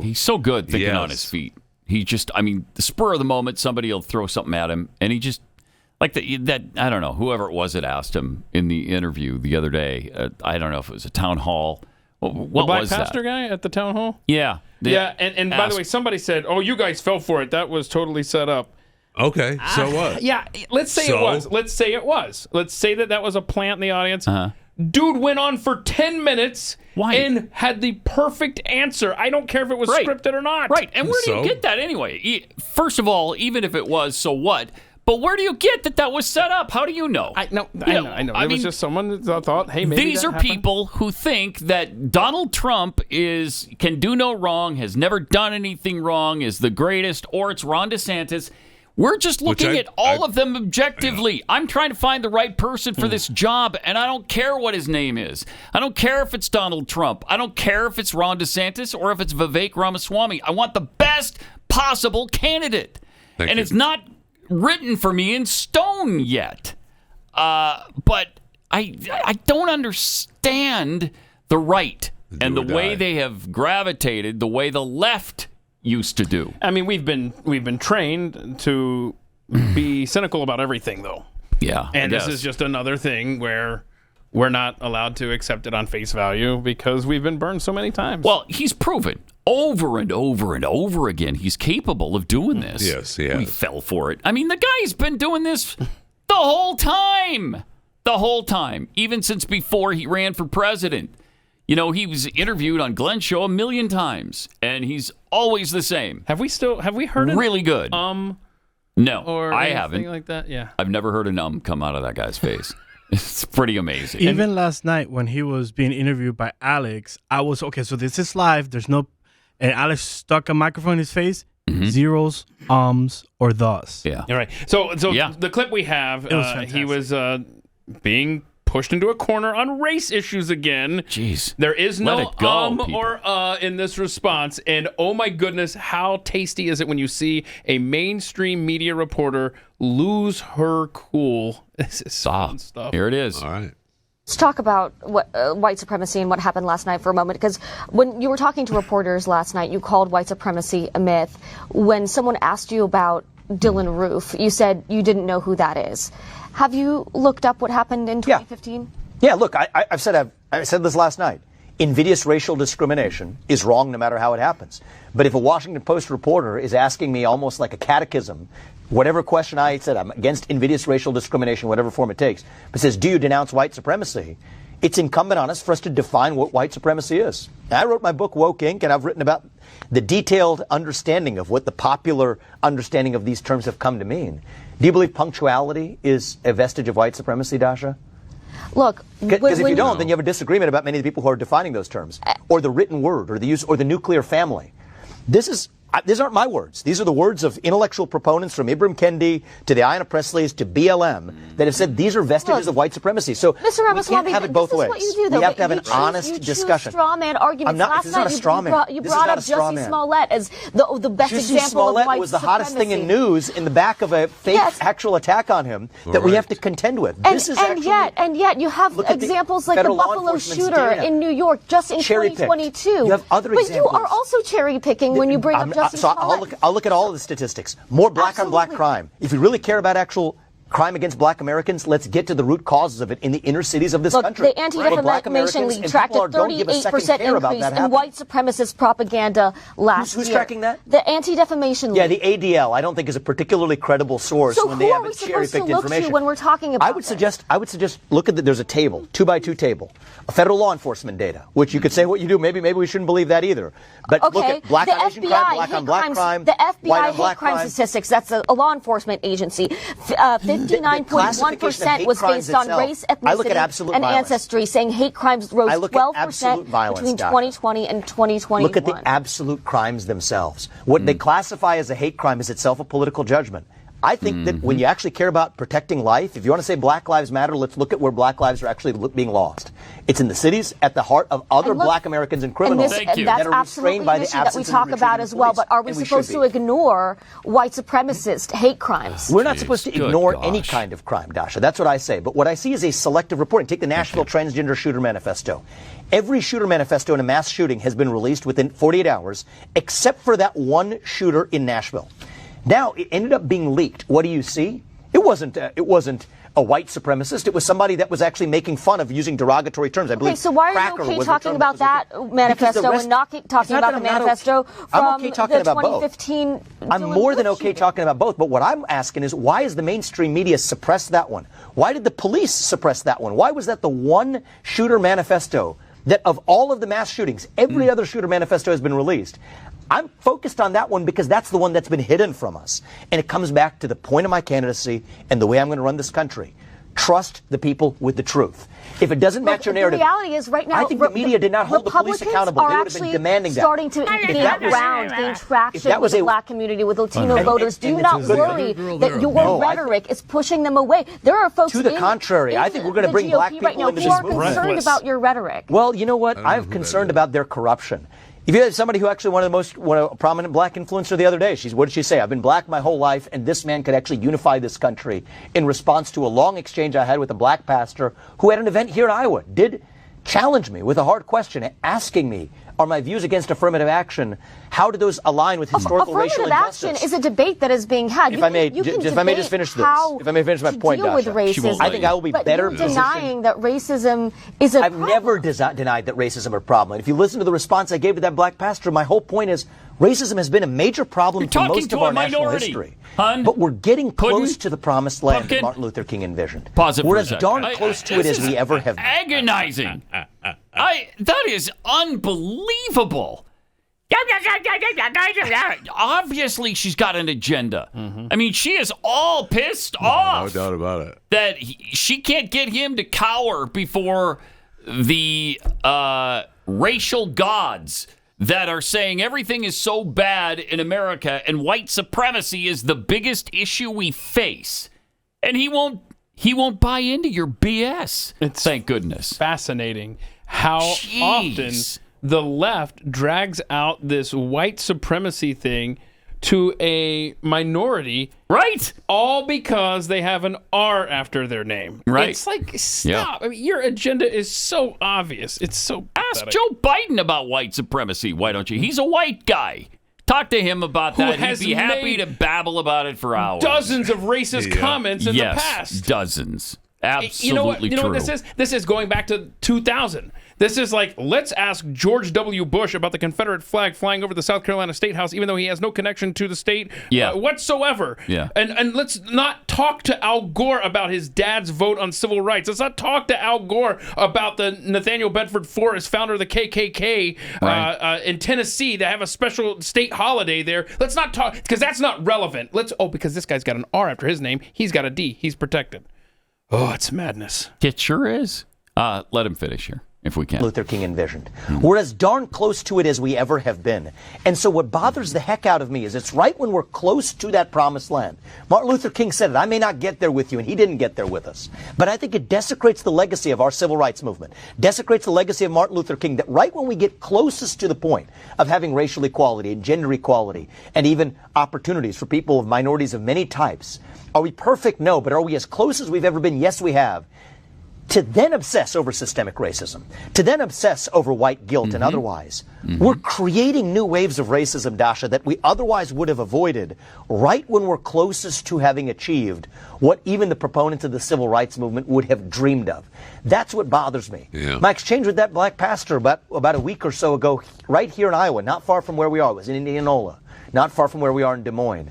He's so good thinking on his feet. He just, I mean, the spur of the moment, somebody will throw something at him, and he just, like that, I don't know, whoever it was that asked him in the interview the other day, I don't know if it was a town hall. What the black was pastor guy at the town hall? Yeah. Yeah, and by the way, somebody said, oh, you guys fell for it. That was totally set up. Okay, so what? Yeah, let's say it was. Let's say it was. Let's say that was a plant in the audience. Dude went on for 10 minutes and had the perfect answer. I don't care if it was scripted or not. Right, and where do you get that anyway? First of all, even if it was, so what? But where do you get that was set up? How do you know? I know. It was just someone that thought, hey, maybe these are happened. people who think that Donald Trump can do no wrong, has never done anything wrong, is the greatest, or it's Ron DeSantis. We're just looking at all of them objectively. I'm trying to find the right person for this job, and I don't care what his name is. I don't care if it's Donald Trump. I don't care if it's Ron DeSantis or if it's Vivek Ramaswamy. I want the best possible candidate. Thank you. It's not written for me in stone yet. But I don't understand the right and the way they have gravitated, the way the left used to do. I mean, we've been trained to be cynical about everything, though. Yeah, and this is just another thing where we're not allowed to accept it on face value because we've been burned so many times. Well, he's proven over and over and over again he's capable of doing this. Yes, yeah. We fell for it. I mean, the guy's been doing this the whole time. The whole time. Even since before he ran for president. You know, he was interviewed on Glenn's show 1 million times, and he's always the same. Have we heard it? Really good. No, or I haven't. Like that? Yeah. I've never heard an come out of that guy's face. It's pretty amazing. Even last night when he was being interviewed by Alex, I was, okay, so this is live. There's no, and Alex stuck a microphone in his face. Zeros, or thus. Yeah. All right. So the clip we have, he was being pushed into a corner on race issues again. Jeez. There is no people. or in this response. And oh my goodness, how tasty is it when you see a mainstream media reporter lose her cool? This is fun stuff. Here it is. All right. Let's talk about what white supremacy and what happened last night for a moment, because when you were talking to reporters last night, you called white supremacy a myth. When someone asked you about Dylan Roof, you said you didn't know who that is. Have you looked up what happened in 2015? Yeah, look, I said this last night. Invidious racial discrimination is wrong no matter how it happens. But if a Washington Post reporter is asking me almost like a catechism, whatever question I said, I'm against invidious racial discrimination, whatever form it takes, but says, do you denounce white supremacy? It's incumbent on us for us to define what white supremacy is. And I wrote my book, Woke Inc., and I've written about the detailed understanding of what the popular understanding of these terms have come to mean. Do you believe punctuality is a vestige of white supremacy, Dasha? Look, because if you don't, then you have a disagreement about many of the people who are defining those terms, or the written word, or the use, or the nuclear family. These aren't my words. These are the words of intellectual proponents from Ibram Kendi to the Ayanna Presleys to BLM that have said these are vestiges of white supracy. So Mr. Ramaswamy, we can't have it both ways. What you do, though. We have to have an honest discussion. Straw man arguments. Last night you brought up Jussie Smollett as the best example of white supremacy. Was the hottest thing in news in the back of a fake actual attack on him that we have to contend with. And yet you have examples like the Buffalo shooter in New York just in 2022. You have other examples. But you are also cherry picking when you bring up Jussie Smollett. I'll look at all of the statistics. More black on black crime. If we really care about actual crime against black Americans, let's get to the root causes of it in the inner cities of this country. The Anti-Defamation League tracked a 38% increase in white supremacist propaganda last year. Who's tracking that? The Anti-Defamation League. Yeah, the ADL, I don't think is a particularly credible source when they have cherry-picked information. So who are we supposed to look to when we're talking about I would suggest look at there's a table, 2x2 table, a federal law enforcement data, which you could say what you do. Maybe we shouldn't believe that either. But look at black on Asian crime, black on black crime, the FBI white on hate black crime statistics. That's a law enforcement agency. 59.1% was based on race, ethnicity, and ancestry, saying hate crimes rose 12% between 2020 and 2021. Look at the absolute crimes themselves. What they classify as a hate crime is itself a political judgment. I think that when you actually care about protecting life, if you want to say Black Lives Matter, let's look at where Black lives are actually being lost. It's in the cities, at the heart of other Black Americans and criminals and that's absolutely an issue that we talk about as well. But are we supposed to ignore white supremacist hate crimes? We're not supposed to ignore any kind of crime, Dasha. That's what I say. But what I see is a selective reporting. Take the Nashville Transgender Shooter Manifesto. Every shooter manifesto in a mass shooting has been released within 48 hours, except for that one shooter in Nashville. Now, it ended up being leaked. What do you see? It wasn't a white supremacist. It was somebody that was actually making fun of using derogatory terms. I believe. Okay, so why are you okay talking about that manifesto and not talking about the manifesto from the 2015? I'm more than okay talking about both. But what I'm asking is, why is the mainstream media suppress that one? Why did the police suppress that one? Why was that the one shooter manifesto that of all of the mass shootings, every other shooter manifesto has been released? I'm focused on that one because that's the one that's been hidden from us. And it comes back to the point of my candidacy and the way I'm going to run this country. Trust the people with the truth. If it doesn't match your narrative, the reality is right now, I think the media did not hold the police accountable. They would have been demanding that. Starting to gain traction with the Black community, with Latino voters. Do not worry that your rhetoric is pushing them away. There are folks to the contrary. I think we're going to bring Black people into this movement. Who are concerned about your rhetoric. Well, you know what? I'm concerned about their corruption. If you had somebody who actually one of the most prominent Black influencer the other day, what did she say? I've been Black my whole life, and this man could actually unify this country, in response to a long exchange I had with a Black pastor who, at an event here in Iowa, did challenge me with a hard question, asking me, are my views against affirmative action, how do those align with historical racial injustice? Affirmative action is a debate that is being had. If I may just finish this. If I may finish my point, Dasha. With racism. I think I will be better positioned. Denying that racism is a problem. I've never denied that racism is a problem. And if you listen to the response I gave to that Black pastor, my whole point is racism has been a major problem for most of our national history. But we're getting close to the promised land that Martin Luther King envisioned. We're as darn close to it as we ever have been. Agonizing. That is unbelievable. Obviously, she's got an agenda. I mean, she is all pissed off. No doubt about it. That she can't get him to cower before the racial gods that are saying everything is so bad in America and white supremacy is the biggest issue we face. And he won't buy into your BS. Thank goodness. Fascinating how often the left drags out this white supremacy thing to a minority, right? All because they have an R after their name, right? It's like, stop. I mean, your agenda is so obvious. It's so pathetic. Ask Joe Biden about white supremacy, why don't you? He's a white guy. Talk to him about that. He'd be happy to babble about it for hours. Dozens of racist comments in the past. Dozens. Absolutely You know what this is? This is going back to 2000. This is like, let's ask George W. Bush about the Confederate flag flying over the South Carolina State House, even though he has no connection to the state whatsoever. Yeah. And let's not talk to Al Gore about his dad's vote on civil rights. Let's not talk to Al Gore about the Nathaniel Bedford Forrest, founder of the KKK in Tennessee, that have a special state holiday there. Let's not talk, because that's not relevant. Because this guy's got an R after his name. He's got a D. He's protected. Oh, it's madness. It sure is. Let him finish here, if we can. Luther King envisioned. We're as darn close to it as we ever have been. And so what bothers the heck out of me is it's right when we're close to that promised land. Martin Luther King said it, I may not get there with you, and he didn't get there with us. But I think it desecrates the legacy of our civil rights movement, desecrates the legacy of Martin Luther King, that right when we get closest to the point of having racial equality and gender equality and even opportunities for people of minorities of many types, are we perfect? No. But are we as close as we've ever been? Yes, we have. To then obsess over systemic racism, to then obsess over white guilt and otherwise, we're creating new waves of racism, Dasha, that we otherwise would have avoided right when we're closest to having achieved what even the proponents of the civil rights movement would have dreamed of. That's what bothers me. Yeah. My exchange with that Black pastor about a week or so ago, right here in Iowa, not far from where we are, it was in Indianola, not far from where we are in Des Moines,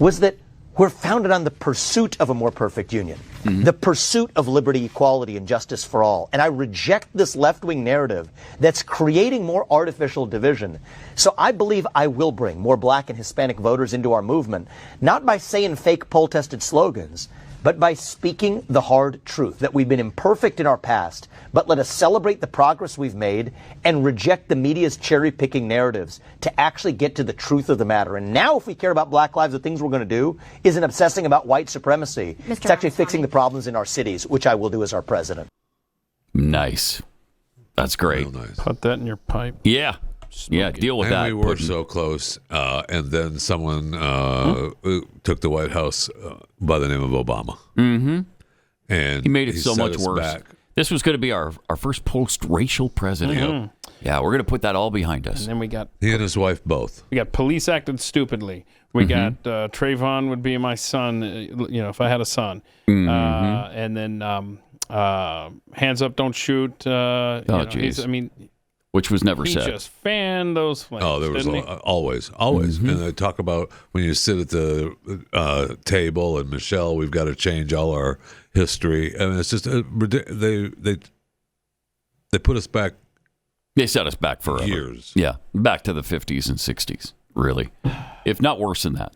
was that we're founded on the pursuit of a more perfect union, the pursuit of liberty, equality, and justice for all. And I reject this left-wing narrative that's creating more artificial division. So I believe I will bring more Black and Hispanic voters into our movement, not by saying fake poll-tested slogans, but by speaking the hard truth, that we've been imperfect in our past, but let us celebrate the progress we've made and reject the media's cherry-picking narratives to actually get to the truth of the matter. And now if we care about black lives, the things we're going to do isn't obsessing about white supremacy. It's actually fixing the problems in our cities, which I will do as our president. Nice. That's great. Real nice. Put that in your pipe. Yeah. Yeah, deal with that. And we were so close, and then someone took the White House by the name of Obama. Mm-hmm. And he made it so much set us worse. back. This was going to be our first post-racial president. Yep. Yeah, we're going to put that all behind us. And then we got He and his wife both. We got police acted stupidly. We got Trayvon would be my son, if I had a son. And then hands up, don't shoot. Jeez. Which was never he said. Just fanned those flames. Oh, there was always. Mm-hmm. And they talk about when you sit at the table, and Michelle, we've got to change all our history. I mean, it's just they put us back. They set us back forever. Years. Yeah, back to the 50s and 60s, really, if not worse than that.